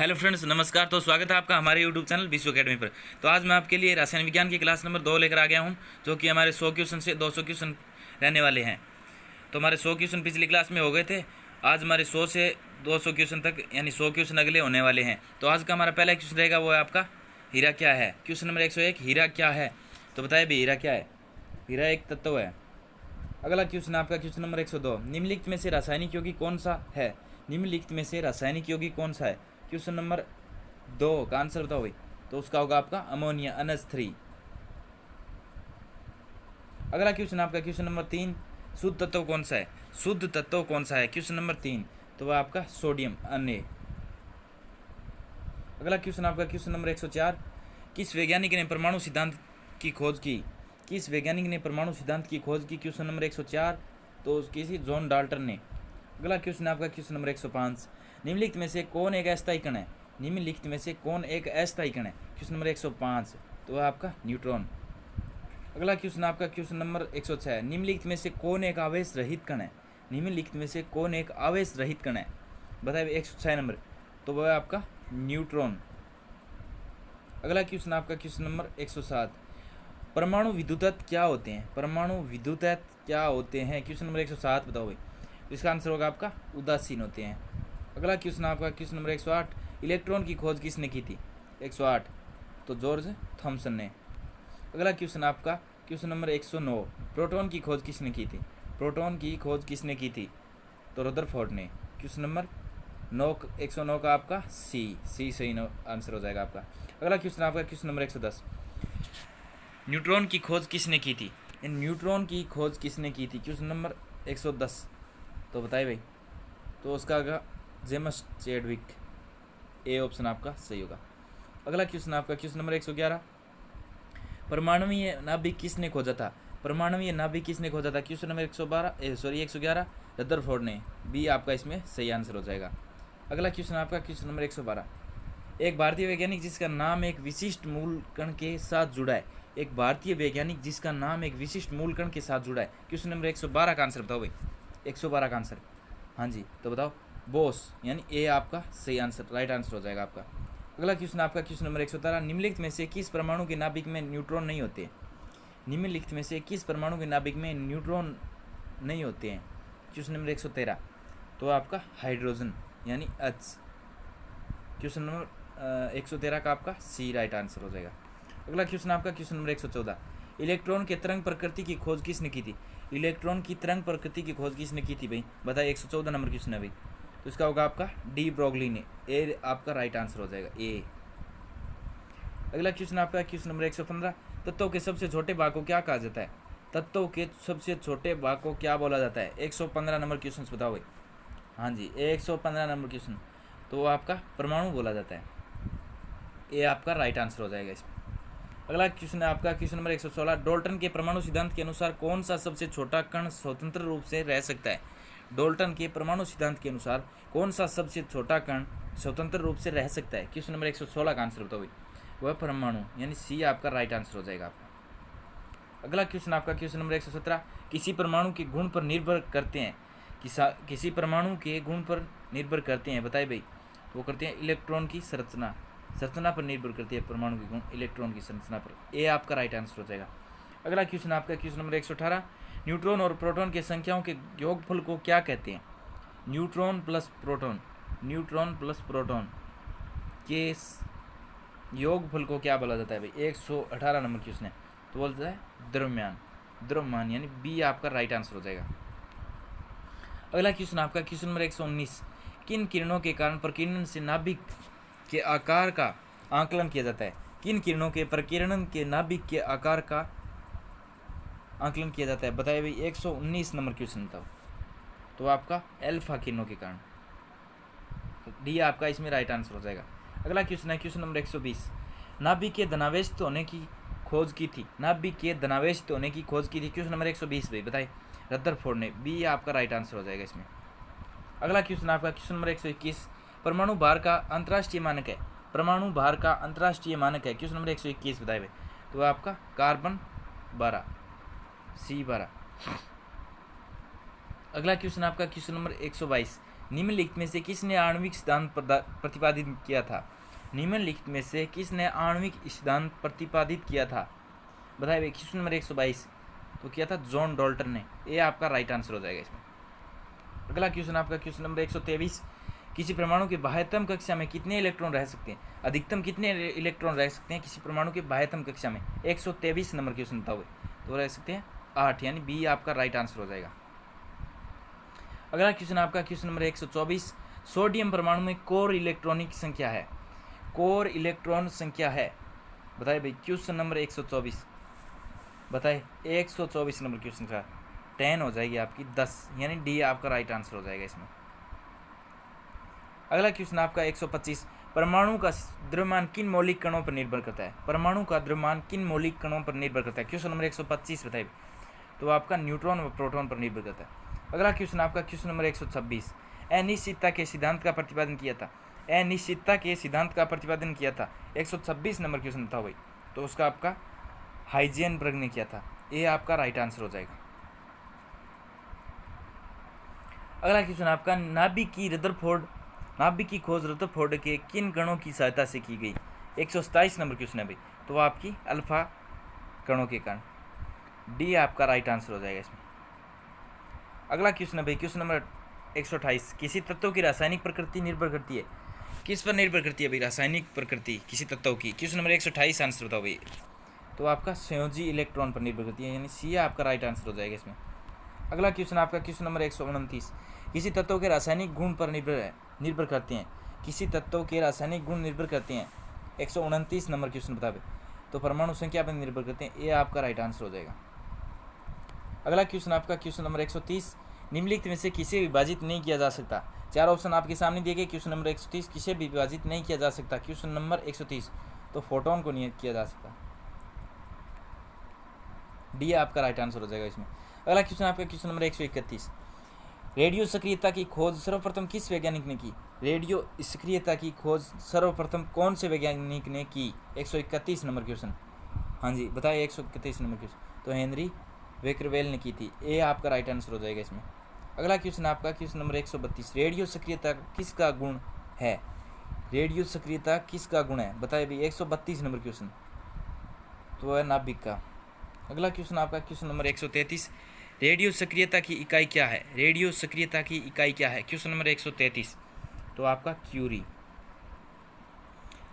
Hello friends, नमस्कार। तो स्वागत है आपका हमारे यूट्यूब चैनल विश्व अकेडमी पर। तो आज मैं आपके लिए रसायन विज्ञान की क्लास नंबर 2 लेकर आ गया हूं, जो कि हमारे 100 क्वेश्चन से 200 क्वेश्चन रहने वाले हैं। तो हमारे 100 क्वेश्चन पिछली क्लास में हो गए थे। आज हमारे 100 से 200 क्वेश्चन तक यानी 100 क्वेश्चन अगले होने वाले हैं। तो आज का हमारा पहला क्वेश्चन रहेगा, वो है आपका हीरा क्या है। क्वेश्चन नंबर 101, हीरा क्या है। तो बताइए भाई, हीरा क्या है। हीरा एक तत्व है। अगला क्वेश्चन आपका क्वेश्चन नंबर 102, निम्नलिखित में से रासायनिक यौगिक कौन सा है। निम्नलिखित में से रासायनिक यौगिक कौन सा है। क्वेश्चन नंबर 2 का आंसर बताओ भाई। तो उसका होगा आपका अमोनिया, NH3। अगला क्वेश्चन आपका क्वेश्चन नंबर 3, शुद्ध तत्व कौन सा है। शुद्ध तत्व कौन सा है। क्वेश्चन नंबर 3, तो वह आपका सोडियम, Na। अगला क्वेश्चन आपका क्वेश्चन नंबर 104, किस वैज्ञानिक ने परमाणु सिद्धांत की खोज की। किस वैज्ञानिक ने परमाणु सिद्धांत की खोज की। क्वेश्चन नंबर 104, तो किसी जॉन डाल्टन ने। अगला क्वेश्चन आपका क्वेश्चन नंबर 105, निम्नलिखित में से कौन एक अस्थायी कण है। निम्नलिखित में से कौन एक अस्थायी कण है। क्वेश्चन नंबर 105, तो वह आपका न्यूट्रॉन। अगला क्वेश्चन आपका क्वेश्चन नंबर 106, निम्नलिखित में से कौन एक आवेश रहित कण है। निम्नलिखित में से कौन एक आवेश रहित कण है। बताइए 106 नंबर, तो वह आपका न्यूट्रॉन। अगला क्वेश्चन आपका क्वेश्चन नंबर 107, परमाणु विद्युत क्या होते हैं। परमाणु विद्युत क्या होते हैं। क्वेश्चन नंबर 107 बताओ भाई। इसका आंसर होगा आपका उदासीन होते हैं। अगला क्वेश्चन आपका क्वेश्चन नंबर 108, इलेक्ट्रॉन की खोज किसने की थी। 108, तो जॉर्ज थॉमसन ने। अगला क्वेश्चन आपका क्वेश्चन नंबर 109, प्रोटॉन की खोज किसने की थी। प्रोटॉन की खोज किसने की थी, तो रदरफोर्ड ने। क्वेश्चन नंबर 109 का आपका सी सही आंसर हो जाएगा आपका। अगला क्वेश्चन आपका क्वेश्चन नंबर 110, न्यूट्रॉन की खोज किसने की थी। न्यूट्रॉन की खोज किसने की थी। क्वेश्चन नंबर 110, तो बताइए भाई। तो उसका होगा जेम्स चैडविक। ए ऑप्शन आपका सही होगा। अगला क्वेश्चन आपका क्वेश्चन नंबर 111, परमाणुवीय नाभिक किसने खोजा था। परमाणुवीय नाभिक किसने खोजा था। क्वेश्चन नंबर 111 रदरफोर्ड ने। बी आपका इसमें सही आंसर हो जाएगा। अगला क्वेश्चन आपका क्वेश्चन नंबर 112, एक भारतीय वैज्ञानिक जिसका नाम एक विशिष्ट मूल कण के साथ जुड़ा है। एक भारतीय वैज्ञानिक जिसका नाम एक विशिष्ट मूल कण के साथ जुड़ा है। क्वेश्चन नंबर 112 का आंसर बताओ भाई। 112 का आंसर, हाँ जी, तो बताओ बोस, यानी ए आपका सही आंसर, राइट आंसर हो जाएगा आपका। अगला क्वेश्चन आपका क्वेश्चन नंबर 113, निम्नलिखित में से किस परमाणु के नाभिक में न्यूट्रॉन नहीं होते। निम्नलिखित में से किस परमाणु के नाभिक में न्यूट्रॉन नहीं होते हैं। क्वेश्चन नंबर 113, तो आपका हाइड्रोजन, यानी H। क्वेश्चन नंबर 113 का आपका सी राइट आंसर हो जाएगा। अगला क्वेश्चन आपका क्वेश्चन नंबर 114, इलेक्ट्रॉन के तरंग प्रकृति की खोज किसने की थी। इलेक्ट्रॉन की तरंग प्रकृति की खोज किसने की थी भाई। बताइए 114 नंबर क्वेश्चन है भाई। तो इसका होगा आपका डी ब्रोगली ने। ए आपका राइट आंसर हो जाएगा, ए। अगला क्वेश्चन आपका क्वेश्चन नंबर 115, तत्वों के सबसे छोटे भाग को क्या कहा जाता है। तत्वों के सबसे छोटे भाग को क्या बोला जाता है। 115 नंबर क्वेश्चन बताओ भाई। हाँ जी, 115 नंबर क्वेश्चन, तो वो आपका परमाणु बोला जाता है। ए आपका राइट आंसर हो जाएगा इसमें। अगला क्वेश्चन है आपका क्वेश्चन नंबर 116, डाल्टन के परमाणु सिद्धांत के अनुसार कौन सा सबसे छोटा कण स्वतंत्र रूप से रह सकता है। डाल्टन के परमाणु सिद्धांत के अनुसार कौन सा सबसे छोटा कण स्वतंत्र रूप से रह सकता है। क्वेश्चन नंबर 116 का आंसर बताओ भाई। वह परमाणु, यानी सी आपका राइट आंसर हो जाएगा आपका। अगला क्वेश्चन आपका क्वेश्चन नंबर 117, किसी परमाणु के गुण पर निर्भर करते हैं। किसी परमाणु के गुण पर निर्भर करते हैं, बताइए भाई। वो करते हैं इलेक्ट्रॉन की संरचना पर निर्भर करती है परमाणु के गुण, इलेक्ट्रॉन की संरचना पर। ए आपका राइट आंसर हो जाएगा। अगला क्वेश्चन आपका क्वेश्चन नंबर 118, न्यूट्रॉन और प्रोटॉन के संख्याओं के योगफल को क्या कहते हैं। न्यूट्रॉन प्लस प्रोटॉन के योगफल को क्या बोला जाता है भाई। 118 नंबर क्वेश्चन है, तो बोलता है द्रव्यमान, यानी बी आपका राइट आंसर हो जाएगा। अगला क्वेश्चन आपका क्वेश्चन नंबर 119, किन किरणों के कारण प्रकीर्णन से नाभिक के आकार का आकलन किया जाता है। किन किरणों के प्रकीर्णन के नाभिक के आकार का आकलन किया जाता है। बताइए भाई 119 नंबर क्वेश्चन था, तो आपका अल्फा किरणों के कारण। डी आपका इसमें राइट आंसर हो जाएगा। अगला क्वेश्चन है क्वेश्चन नंबर 120, नाभिक के धनावेशित होने की खोज की थी। नाभिक के धनावेशित होने की खोज की थी। क्वेश्चन नंबर 120 भाई, बताइए रदरफोर्ड ने। बी आपका राइट आंसर हो जाएगा इसमें। अगला क्वेश्चन आपका क्वेश्चन नंबर 121, परमाणु भार का अंतर्राष्ट्रीय मानक है। परमाणु भार का अंतर्राष्ट्रीय मानक है। क्वेश्चन नंबर 121 बताइए भाई, तो आपका कार्बन 12, C 12। अगला क्वेश्चन आपका क्वेश्चन नंबर 122, निम्नलिखित में से किसने आणविक सिद्धांत प्रतिपादित किया था? निम्नलिखित में से किसने आणविक सिद्धांत प्रतिपादित किया था? बताइए भाई। क्वेश्चन नंबर 122 तो किया था जॉन डाल्टन ने। ये आपका राइट आंसर हो जाएगा इसमें। अगला क्वेश्चन आपका क्वेश्चन नंबर 123, किसी परमाणु के बाह्यतम कक्षा में कितने इलेक्ट्रॉन रह सकते हैं? अधिकतम कितने इलेक्ट्रॉन रह सकते हैं किसी परमाणु के बाह्यतम कक्षा में? 123 नंबर क्वेश्चन बताओ। तो रह सकते हैं 8, यानी बी आपका राइट आंसर हो जाएगा। अगला क्वेश्चन आपका क्वेश्चन नंबर 124, सोडियम परमाणु में कोर इलेक्ट्रॉनिक संख्या है? कोर इलेक्ट्रॉन संख्या है, बताइए भाई। क्वेश्चन नंबर 124 बताइए। 124 नंबर क्वेश्चन का 10 हो जाएगी आपकी 10, यानी डी आपका राइट आंसर हो जाएगा इसमें। अगला क्वेश्चन आपका 125, परमाणु का द्रव्यमान किन मौलिक कणों पर निर्भर करता है? परमाणु का द्रव्यमान किन मौलिक कणों पर निर्भर करता है? क्वेश्चन नंबर 125 बताइए। तो आपका न्यूट्रॉन व प्रोटॉन पर निर्भर करता है। अगला क्वेश्चन आपका क्वेश्चन नंबर 126, अनिश्चितता के सिद्धांत का प्रतिपादन किया था? अनिश्चितता के सिद्धांत का प्रतिपादन किया था 126 नंबर क्वेश्चन बताओ भाई। तो उसका आपका हाइजेनबर्ग ने किया था। ये आपका राइट आंसर हो जाएगा। अगला क्वेश्चन आपका नाभिक की खोज रदरफोर्ड के किन कणों की सहायता से की गई? 127 नंबर क्वेश्चन है भाई। तो आपकी अल्फा कणों के कारण, डी आपका राइट आंसर हो जाएगा इसमें। अगला क्वेश्चन है भाई क्वेश्चन नंबर 128, किसी तत्व की रासायनिक प्रकृति निर्भर करती है? किस पर निर्भर करती है भाई रासायनिक प्रकृति किसी तत्व की? क्वेश्चन नंबर 128 आंसर बताओ भाई। तो आपका संयोजी इलेक्ट्रॉन पर निर्भर करती है, यानी सी आपका राइट आंसर हो जाएगा इसमें। अगला क्वेश्चन आपका क्वेश्चन नंबर 129, किसी तत्व के रासायनिक गुण पर निर्भर करते हैं? किसी तत्व के रासायनिक गुण निर्भर करते हैं? 129 नंबर क्वेश्चन बता भाई। तो परमाणु संख्या पर निर्भर करते हैं, ये आपका राइट आंसर हो जाएगा। अगला क्वेश्चन आपका क्वेश्चन नंबर 130, निम्नलिखित में से किसे विभाजित नहीं किया जा सकता? 4 ऑप्शन आपके सामने दिए गए। क्वेश्चन नंबर 130, किसे विभाजित नहीं किया जा सकता? क्वेश्चन नंबर 130, तो फोटोन को नहीं किया जा सकता, डी आपका राइट आंसर हो जाएगा इसमें। अगला क्वेश्चन आपका क्वेश्चन नंबर 131, रेडियो सक्रियता की खोज सर्वप्रथम किस वैज्ञानिक ने की? रेडियो सक्रियता की खोज सर्वप्रथम कौन से वैज्ञानिक ने की? 131 नंबर क्वेश्चन। हाँ जी बताइए 131 नंबर क्वेश्चन। तो हेनरी बेकरवेल ने की थी। ये आपका राइट आंसर हो जाएगा इसमें। अगला क्वेश्चन आपका क्वेश्चन नंबर 132, रेडियो सक्रियता किसका गुण है? रेडियो सक्रियता किसका गुण है? बताइए भाई। 132 नंबर क्वेश्चन, तो है नाभिक का। अगला क्वेश्चन आपका क्वेश्चन नंबर 133, रेडियो सक्रियता की इकाई क्या है? रेडियो सक्रियता की इकाई क्या है? क्वेश्चन नंबर 133, तो आपका क्यूरी।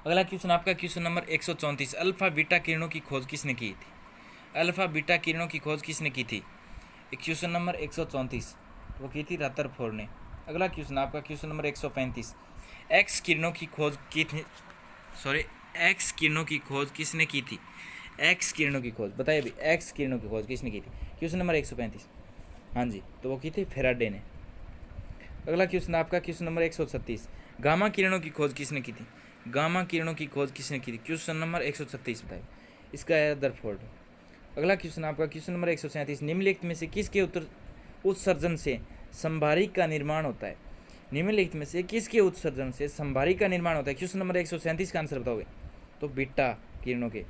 अगला क्वेश्चन आपका क्वेश्चन नंबर 134, अल्फा बीटा किरणों की खोज किसने की थी? अल्फा बीटा किरणों की खोज किसने की थी? क्वेश्चन नंबर 134, वो की थी रदरफोर्ड ने। अगला क्वेश्चन आपका क्वेश्चन नंबर 135, एक्स किरणों की खोज किसने की थी? एक्स किरणों की खोज बताइए अभी। एक्स किरणों की खोज किसने की थी? क्वेश्चन नंबर 135, हाँ जी, तो वो की थी फेराडे ने। अगला क्वेश्चन आपका क्वेश्चन नंबर 136, गामा किरणों की खोज किसने की थी? गामा किरणों की खोज किसने की थी? क्वेश्चन नंबर 136 बताइए। इसका है रदरफोर्ड। अगला क्वेश्चन आपका क्वेश्चन नंबर 137, निम्नलिखित में से किसके उत्सर्जन से संभारी का निर्माण होता है? निम्नलिखित में से किसके उत्सर्जन से संभारी का निर्माण होता है? क्वेश्चन नंबर 137 का आंसर बताओगे, तो बीटा किरणों के।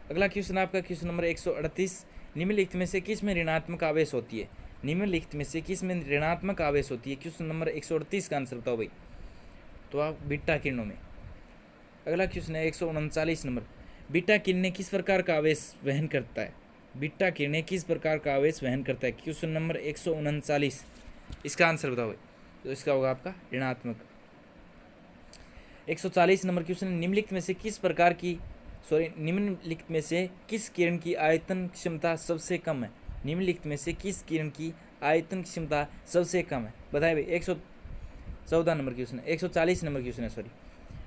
अगला क्वेश्चन आपका क्वेश्चन नंबर 138, निम्नलिखित में से किस में ऋणात्मक आवेश होती है? निम्नलिखित में से किस में ऋणात्मक आवेश होती है? क्वेश्चन नंबर 138 का आंसर बताओ भाई। तो आप बीटा किरणों में। अगला क्वेश्चन है 139 नंबर, बीटा किरणें किस प्रकार का आवेश वहन करता है? बीटा किरणें किस प्रकार का आवेश वहन करता है? क्वेश्चन नंबर 139, इसका आंसर बताओ भाई। तो इसका होगा आपका ऋणात्मक। 140 नंबर क्वेश्चन, निम्नलिखित में से किस किरण की आयतन क्षमता सबसे कम है? निम्नलिखित में से किस किरण की आयतन क्षमता सबसे कम है? बताइए भाई। 114 नंबर क्वेश्चन है, 140 नंबर क्वेश्चन है, सॉरी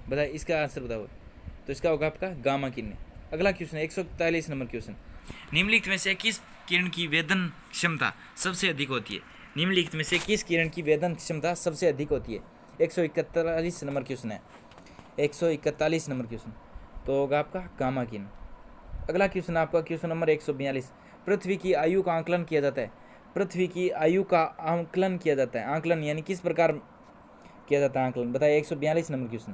बताइए, इसका आंसर बताओ। तो इसका होगा आपका गामा किरण। अगला क्वेश्चन है 141 नंबर क्वेश्चन, निम्नलिखित में से किस किरण की वेदन क्षमता सबसे अधिक होती है? निम्नलिखित में से किस किरण की वेदन क्षमता सबसे अधिक होती है? 141 नंबर क्वेश्चन है, 141 नंबर क्वेश्चन, तो होगा आपका गामा किरण। अगला क्वेश्चन आपका क्वेश्चन नंबर 142, पृथ्वी की आयु का आंकलन किया जाता है? पृथ्वी की आयु का आंकलन किया जाता है, आंकलन यानी किस प्रकार किया जाता है आंकलन? बताइए। 142 नंबर क्वेश्चन,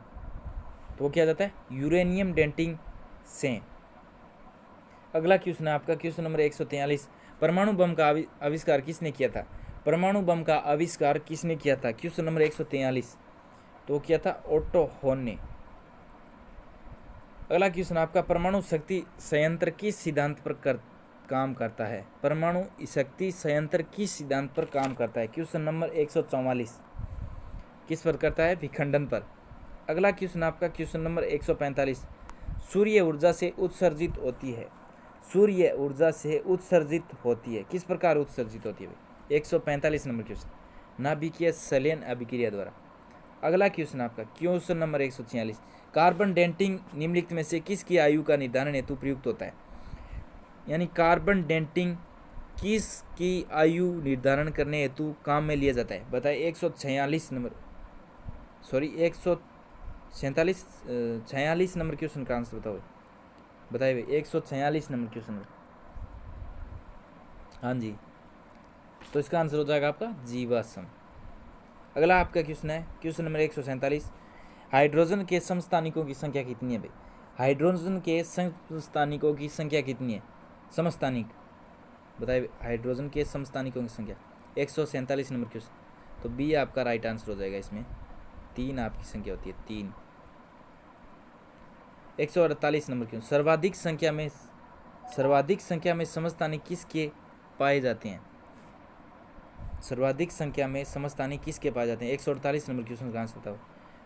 तो वो किया जाता है यूरेनियम डेटिंग से। अगला क्वेश्चन है आपका क्वेश्चन नंबर 143, परमाणु बम का आविष्कार किसने किया था? परमाणु बम का आविष्कार किसने किया था? क्वेश्चन नंबर 143, तो किया था ओटो होन ने। अगला क्वेश्चन आपका, परमाणु शक्ति संयंत्र किस सिद्धांत पर काम करता है? परमाणु शक्ति संयंत्र किस सिद्धांत पर काम करता है? क्वेश्चन नंबर 144, किस पर करता है? विखंडन पर। अगला क्वेश्चन आपका क्वेश्चन नंबर 145, सूर्य ऊर्जा से उत्सर्जित होती है। सूर्य ऊर्जा से उत्सर्जित होती है, किस प्रकार उत्सर्जित होती है? 145 नंबर क्वेश्चन, नाभिकीय संलयन अभिक्रिया द्वारा। अगला क्वेश्चन आपका क्वेश्चन नंबर 146, कार्बन डेटिंग निम्नलिखित में से किसकी आयु का निर्धारण हेतु प्रयुक्त होता है? यानी कार्बन डेटिंग किसकी आयु निर्धारण करने हेतु काम में लिया जाता है? बताइए। 146 नंबर, सॉरी 146 नंबर क्वेश्चन का आंसर बताओ, बताइए। 146 नंबर क्वेश्चन, हाँ जी, तो इसका आंसर हो जाएगा आपका जीवाश्म। अगला आपका क्वेश्चन है क्वेश्चन नंबर 147, हाइड्रोजन के समस्थानिकों की संख्या कितनी है भाई? हाइड्रोजन के समस्थानिकों की संख्या कितनी है? समस्थानिक बताइए, हाइड्रोजन के समस्थानिकों की संख्या। 147 नंबर क्वेश्चन, तो बी आपका राइट आंसर हो जाएगा। इसमें 3 आपकी संख्या होती है, 3। 148 नंबर क्वेश्चन, सर्वाधिक संख्या में समस्थानिक किसके पाए जाते हैं? सर्वाधिक संख्या में समस्थानिक किसके पाए जाते हैं? 148 नंबर क्वेश्चन का आंसर बताओ।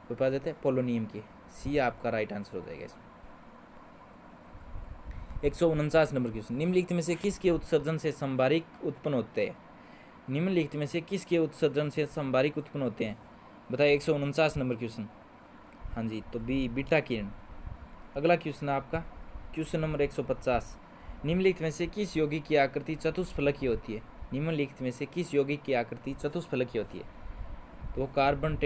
वो पाए जाते हैं पोलोनियम के, सी आपका राइट आंसर हो जाएगा इसमें। 149 नंबर क्वेश्चन, निम्नलिखित में से किसके उत्सर्जन से संभारिक उत्पन्न होते हैं? निम्नलिखित में से किसके उत्सर्जन से संभारिक उत्पन्न होते हैं? बताइए। 149 नंबर क्वेश्चन, हाँ जी, तो बी बीटा किरण। अगला क्वेश्चन है आपका क्वेश्चन नंबर 150, निम्नलिखित में से किस यौगिक की आकृति चतुष्फलकीय होती है? निम्नलिखित में से किस यौगिक की आकृति चतुष्फलकीय होती है? तो कार्बन